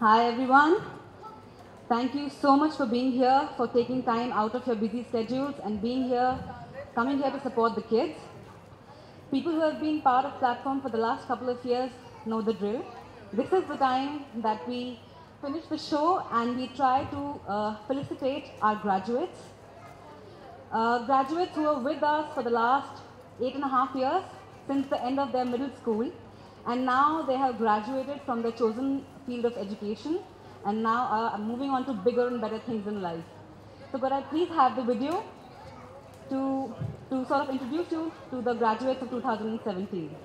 Hi everyone. Thank you so much for being here, for taking time out of your busy schedules and coming here to support the kids. People who have been part of platform for the last couple of years know the drill. This is the time that we finish the show and we try to felicitate our graduates. Graduates who are with us for the last 8.5 years since the end of their middle school, and now they have graduated from their chosen field of education and now are moving on to bigger and better things in life. So could I please have the video to sort of introduce you to the graduates of 2017.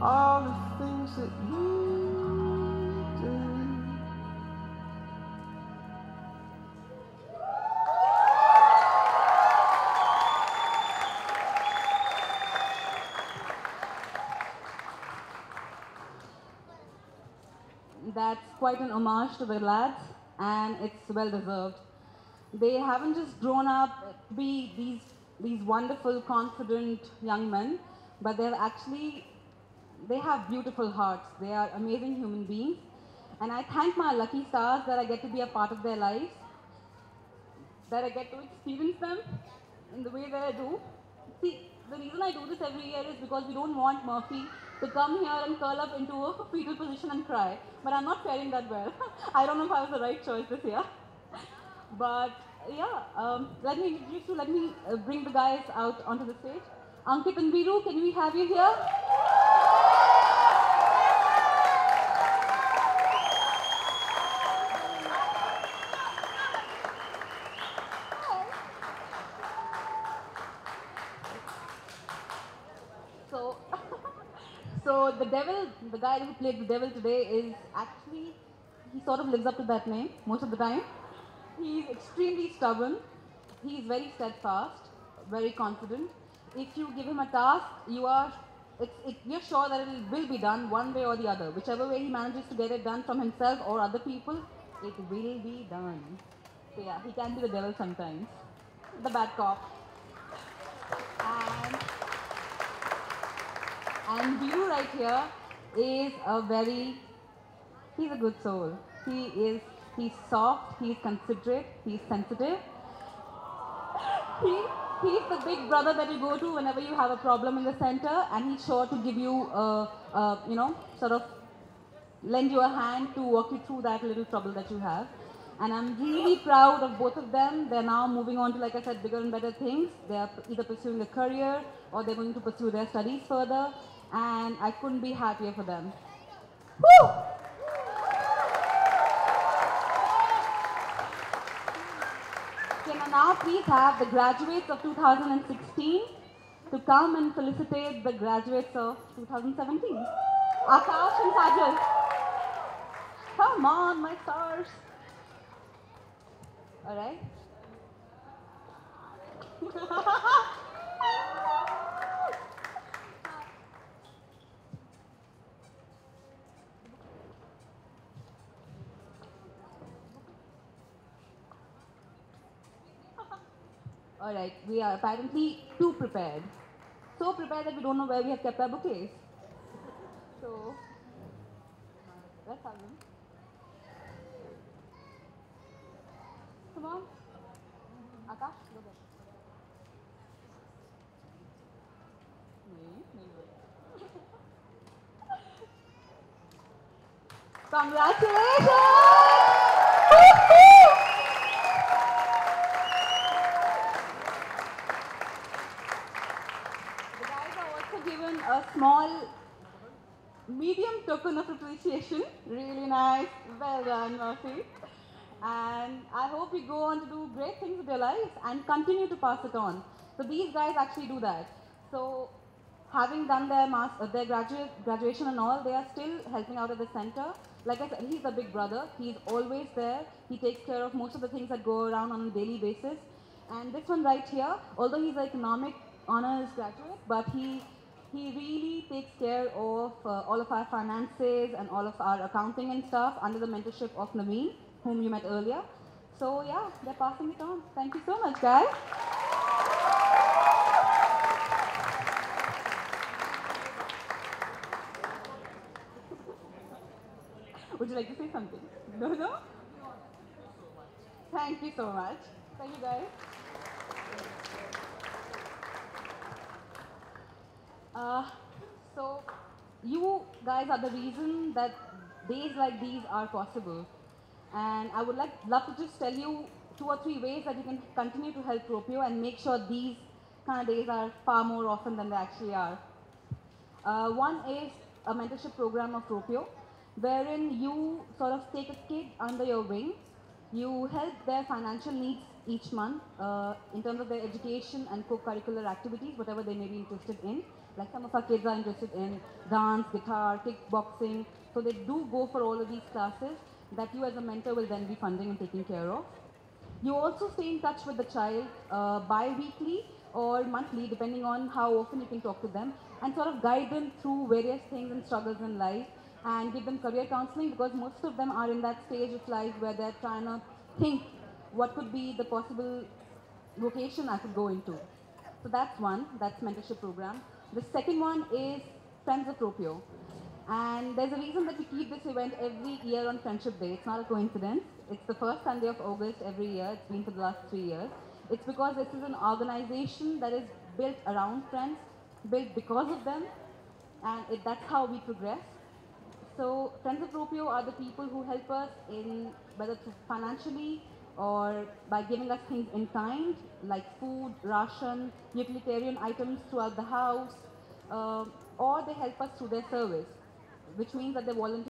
all the things that you do. That's quite an homage to the lads, and it's well deserved. They haven't just grown up to be these wonderful, confident young men, but they have beautiful hearts. They are amazing human beings, and I thank my lucky stars that I get to be a part of their lives, that I get to experience them in the way that I do. See, the reason I do this every year is because we don't want Murphy to come here and curl up into a fetal position and cry. But I'm not faring that well. I don't know if I was the right choice this year. But yeah, let me introduce you. Let me bring the guys out onto the stage. Ankit and Veeru, can we have you here? So, so the guy who played the devil today is actually, he sort of lives up to that name most of the time. He's extremely stubborn. He's very steadfast, very confident. If you give him a task, you're sure that it will be done one way or the other. Whichever way he manages to get it done from himself or other people, it will be done. So yeah, he can be the devil sometimes, the bad cop. And And Veeru right here is he's a good soul. He's soft, he's considerate, he's sensitive. He, he's the big brother that you go to whenever you have a problem in the center, and he's sure to give you, sort of lend you a hand to walk you through that little trouble that you have. And I'm really proud of both of them. They're now moving on to, like I said, bigger and better things. They're either pursuing a career or they're going to pursue their studies further. And I couldn't be happier for them. Woo! Can I now please have the graduates of 2016 to come and felicitate the graduates of 2017? Akash and Sajal. Come on, my stars. All right. All right, we are apparently too prepared. So prepared that we don't know where we have kept our bouquets. So, let's have them. Come on. Akash, go there. Congratulations! The guys are also given a small, medium token of appreciation. Really nice. Well done, Murphy. And I hope you go on to do great things with your life and continue to pass it on. So these guys actually do that. So having done their graduation and all, they are still helping out at the center. Like I said, he's a big brother. He's always there. He takes care of most of the things that go around on a daily basis. And this one right here, although he's an economic honors graduate, but he really takes care of all of our finances and all of our accounting and stuff under the mentorship of Naveen, whom you met earlier. So yeah, they're passing it on. Thank you so much, guys. Would you like to say something? No? Thank you so much. Thank you, guys. So you guys are the reason that days like these are possible. And I would love to just tell you 2 or 3 ways that you can continue to help ROPIO and make sure these kind of days are far more often than they actually are. One is a mentorship program of ROPIO, wherein you sort of take a kid under your wing. You help their financial needs each month in terms of their education and co-curricular activities, whatever they may be interested in. Like some of our kids are interested in dance, guitar, kickboxing, so they do go for all of these classes that you as a mentor will then be funding and taking care of. You also stay in touch with the child bi-weekly or monthly, depending on how often you can talk to them, and sort of guide them through various things and struggles in life, and give them career counseling, because most of them are in that stage of life where they're trying to think what could be the possible vocation I could go into. So that's one, that's mentorship program. The second one is Friends of ROPIO. And there's a reason that we keep this event every year on Friendship Day. It's not a coincidence. It's the first Sunday of August every year. It's been for the last 3 years. It's because this is an organization that is built around friends, built because of them, and that's how we progress. So Friends of Ropio are the people who help us in whether through financially or by giving us things in kind, like food, ration, utilitarian items throughout the house, or they help us through their service, which means that they volunteer